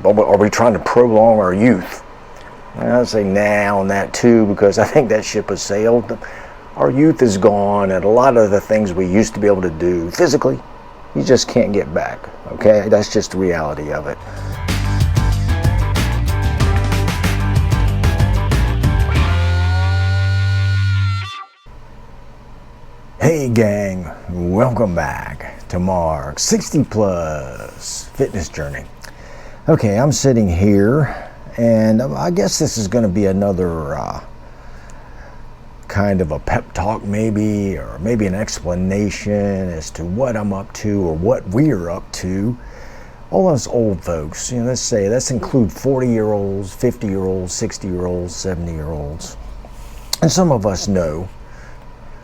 are we trying to prolong our youth? I'd say now on that too, because I think that ship has sailed. Our youth is gone, and a lot of the things we used to be able to do physically, you just can't get back, okay? That's just the reality of it. Hey gang, welcome back to Mark's 60 Plus Fitness Journey. Okay, I'm sitting here, and I guess this is going to be another kind of a pep talk maybe, or maybe an explanation as to what I'm up to or what we're up to. All us old folks, let's include 40-year-olds, 50-year-olds, 60-year-olds, 70-year-olds. And some of us know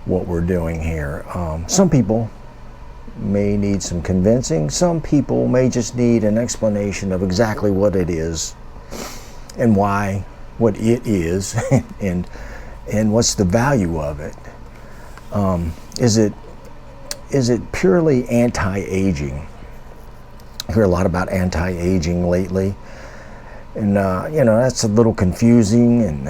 what we're doing here. Some people may need some convincing. Some people may just need an explanation of exactly what it is and why, what it is, and what's the value of it. Is it purely anti-aging? I hear a lot about anti-aging lately, and that's a little confusing, and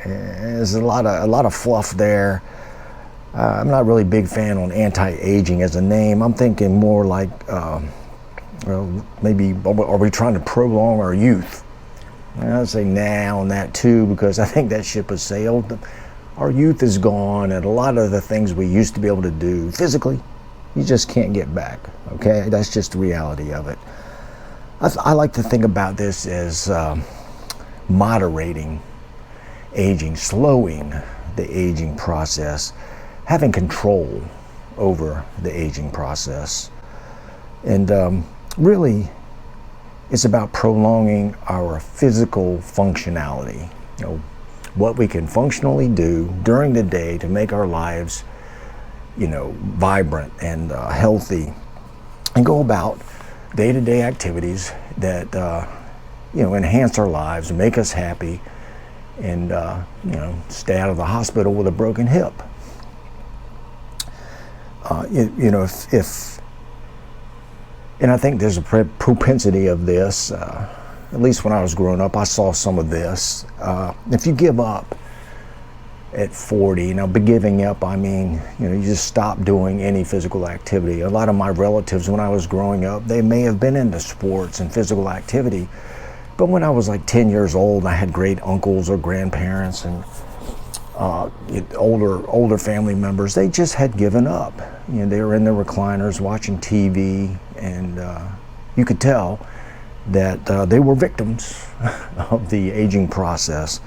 there's a lot of fluff there. I'm not really a big fan on anti-aging as a name. I'm thinking more like, maybe are we trying to prolong our youth? I'd say now on that too, because I think that ship has sailed. Our youth is gone, and a lot of the things we used to be able to do physically, you just can't get back, okay? That's just the reality of it. I like to think about this as moderating aging, slowing the aging process, having control over the aging process. And really, it's about prolonging our physical functionality. What we can functionally do during the day to make our lives, vibrant and healthy, and go about day-to-day activities that, enhance our lives and make us happy, and, stay out of the hospital with a broken hip. And I think there's a propensity of this, at least when I was growing up, I saw some of this. If you give up at 40, by giving up, I mean, you just stop doing any physical activity. A lot of my relatives, when I was growing up, they may have been into sports and physical activity, but when I was like 10 years old, I had great uncles or grandparents and older family members. They just had given up. They were in their recliners watching TV, and you could tell that they were victims of the aging process.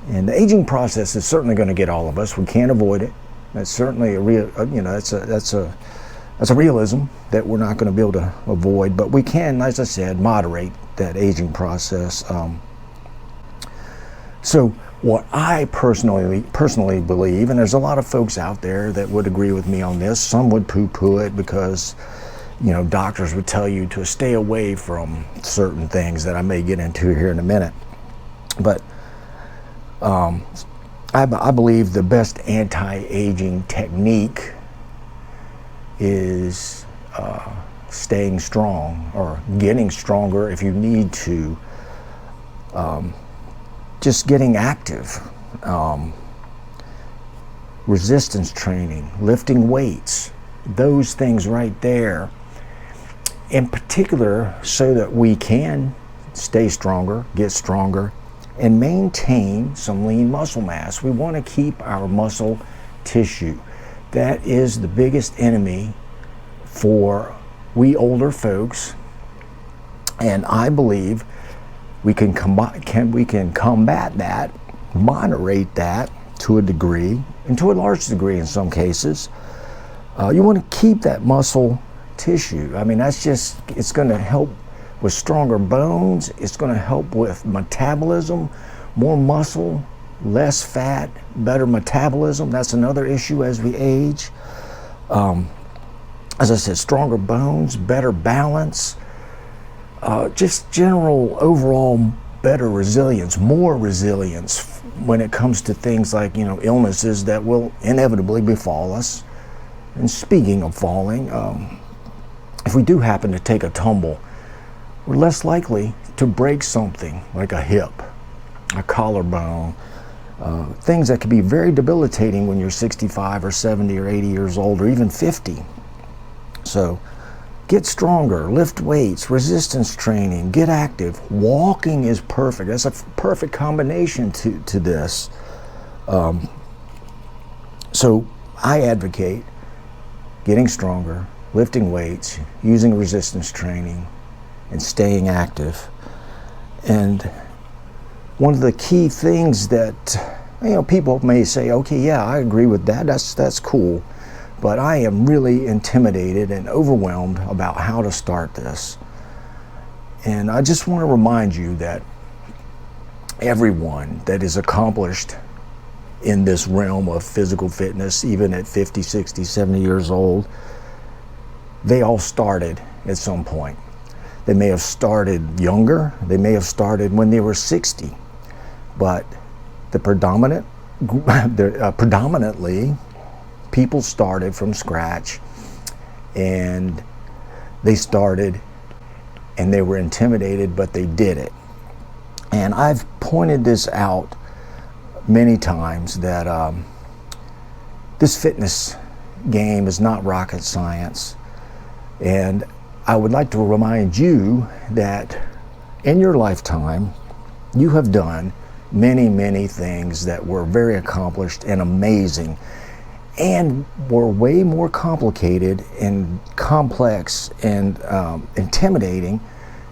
And the aging process is certainly going to get all of us. We can't avoid it. That's certainly that's a realism that we're not going to be able to avoid. But we can, as I said, moderate that aging process. So what I personally believe, and there's a lot of folks out there that would agree with me on this. Some would poo-poo it because, doctors would tell you to stay away from certain things that I may get into here in a minute. But I believe the best anti-aging technique is staying strong, or getting stronger if you need to. Just getting active, resistance training, lifting weights, those things right there, in particular, so that we can stay stronger, get stronger, and maintain some lean muscle mass. We want to keep our muscle tissue. That is the biggest enemy for we older folks, and I believe we can combat that, moderate that to a degree, and to a large degree in some cases. You want to keep that muscle tissue. I mean, it's going to help with stronger bones. It's going to help with metabolism, more muscle, less fat, better metabolism. That's another issue as we age. As I said, stronger bones, better balance, just general overall better resilience, more resilience when it comes to things like, illnesses that will inevitably befall us. And speaking of falling, if we do happen to take a tumble, we're less likely to break something like a hip, a collarbone, things that can be very debilitating when you're 65 or 70 or 80 years old or even 50. So get stronger, lift weights, resistance training, get active. Walking is perfect. That's a perfect combination to this. So I advocate getting stronger, lifting weights, using resistance training, and staying active. And one of the key things that, people may say, okay, yeah, I agree with that. That's cool. But I am really intimidated and overwhelmed about how to start this. And I just want to remind you that everyone that is accomplished in this realm of physical fitness, even at 50, 60, 70 years old, they all started at some point. They may have started younger, they may have started when they were 60, but predominantly people started from scratch, and they started and they were intimidated, but they did it. And I've pointed this out many times that this fitness game is not rocket science. And I would like to remind you that in your lifetime, you have done many, many things that were very accomplished and amazing, and were way more complicated and complex and intimidating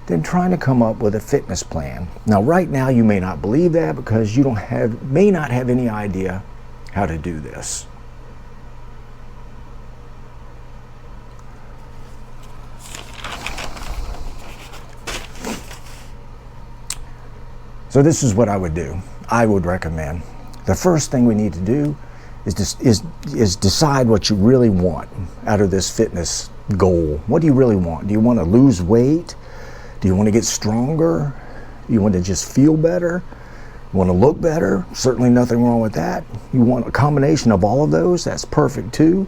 than trying to come up with a fitness plan. Now, right now, you may not believe that because you may not have any idea how to do this. So this is what I would do. I would recommend. The first thing we need to do is decide what you really want out of this fitness goal. What do you really want? Do you want to lose weight? Do you want to get stronger? Do you want to just feel better? You want to look better? Certainly nothing wrong with that. You want a combination of all of those? That's perfect too.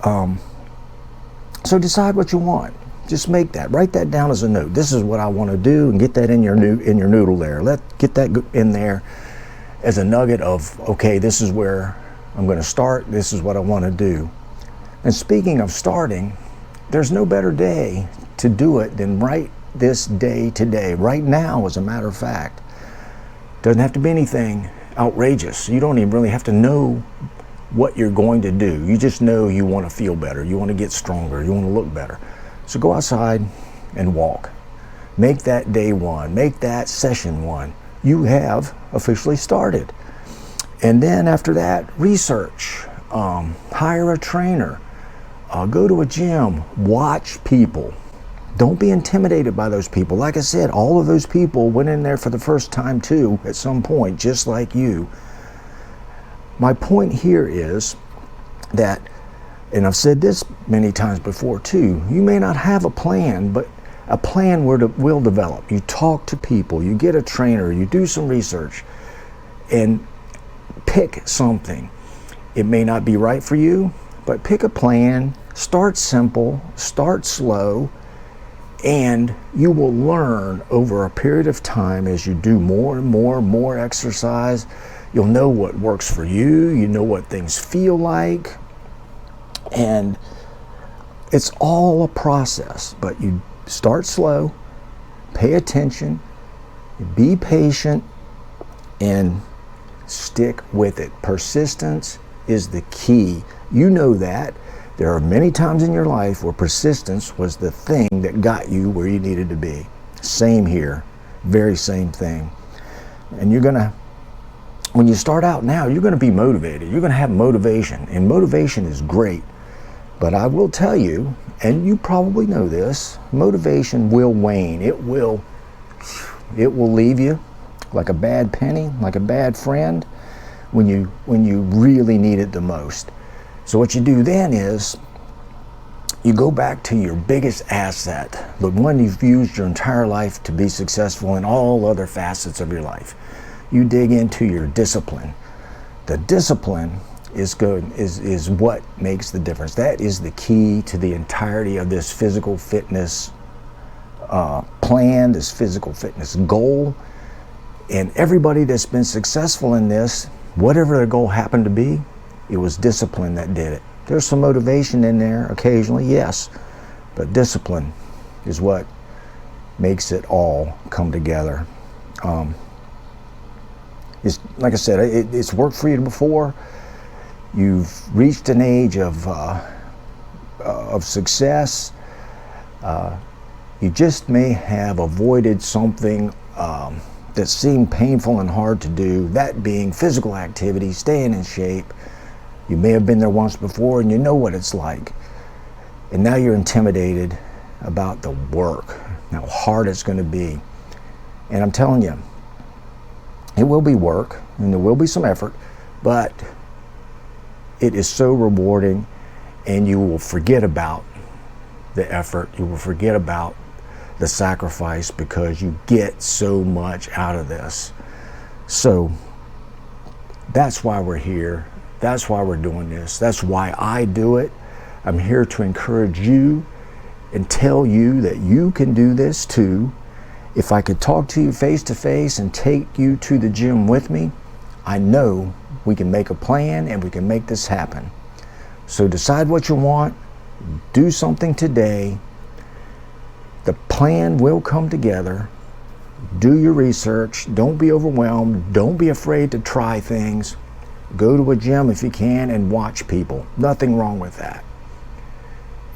So decide what you want. Just make that. Write that down as a note. This is what I want to do, and get that in your noodle there. Get that in there as a nugget of, okay, this is where I'm going to start. This is what I want to do. And speaking of starting, there's no better day to do it than right this day today, right now, as a matter of fact. Doesn't have to be anything outrageous. You don't even really have to know what you're going to do. You just know you want to feel better. You want to get stronger. You want to look better. So go outside and walk. Make that day one. Make that session one. You have officially started. And then after that, research. Hire a trainer. Go to a gym. Watch people. Don't be intimidated by those people. Like I said, all of those people went in there for the first time too at some point, just like you. My point here is that, and I've said this many times before too, you may not have a plan, but a plan will develop. You talk to people, you get a trainer, you do some research, and pick something. It may not be right for you, but pick a plan, start simple, start slow, and you will learn over a period of time as you do more and more exercise. You'll know what works for you, you know what things feel like, and it's all a process. But you start slow, pay attention, be patient, and stick with it. Persistence is the key. You know that. There are many times in your life where persistence was the thing that got you where you needed to be. Same here. Very same thing. And when you start out now, you're going to be motivated. You're going to have motivation. And motivation is great. But I will tell you, and you probably know this, motivation will wane. It will leave you like a bad penny, like a bad friend, when you really need it the most. So what you do then is you go back to your biggest asset, the one you've used your entire life to be successful in all other facets of your life. You dig into your discipline. The discipline is what makes the difference. That is the key to the entirety of this physical fitness plan, this physical fitness goal. And everybody that's been successful in this, whatever their goal happened to be, it was discipline that did it. There's some motivation in there occasionally, yes, but discipline is what makes it all come together. It's, like I said, it's worked for you before. You've reached an age of success. You just may have avoided something that seemed painful and hard to do, that being physical activity, staying in shape. You may have been there once before and you know what it's like. And now you're intimidated about the work, how hard it's going to be. And I'm telling you, it will be work and there will be some effort, but it is so rewarding, and you will forget about the effort. You will forget about the sacrifice because you get so much out of this. So that's why we're here. That's why we're doing this. That's why I do it. I'm here to encourage you and tell you that you can do this too. If I could talk to you face to face and take you to the gym with me, I know we can make a plan and we can make this happen. So decide what you want, do something today. The plan will come together. Do your research. Don't be overwhelmed. Don't be afraid to try things. Go to a gym if you can and watch people. Nothing wrong with that.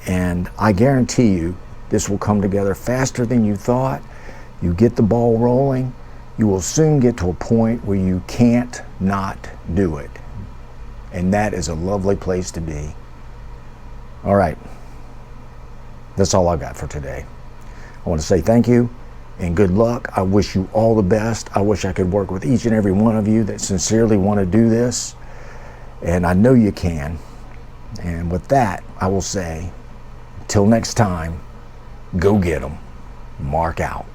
And I guarantee you this will come together faster than you thought. You get the ball rolling, you will soon get to a point where you can't not do it. And that is a lovely place to be. All right. That's all I got for today. I want to say thank you and good luck. I wish you all the best. I wish I could work with each and every one of you that sincerely want to do this. And I know you can. And with that, I will say, till next time, go get 'em. Mark out.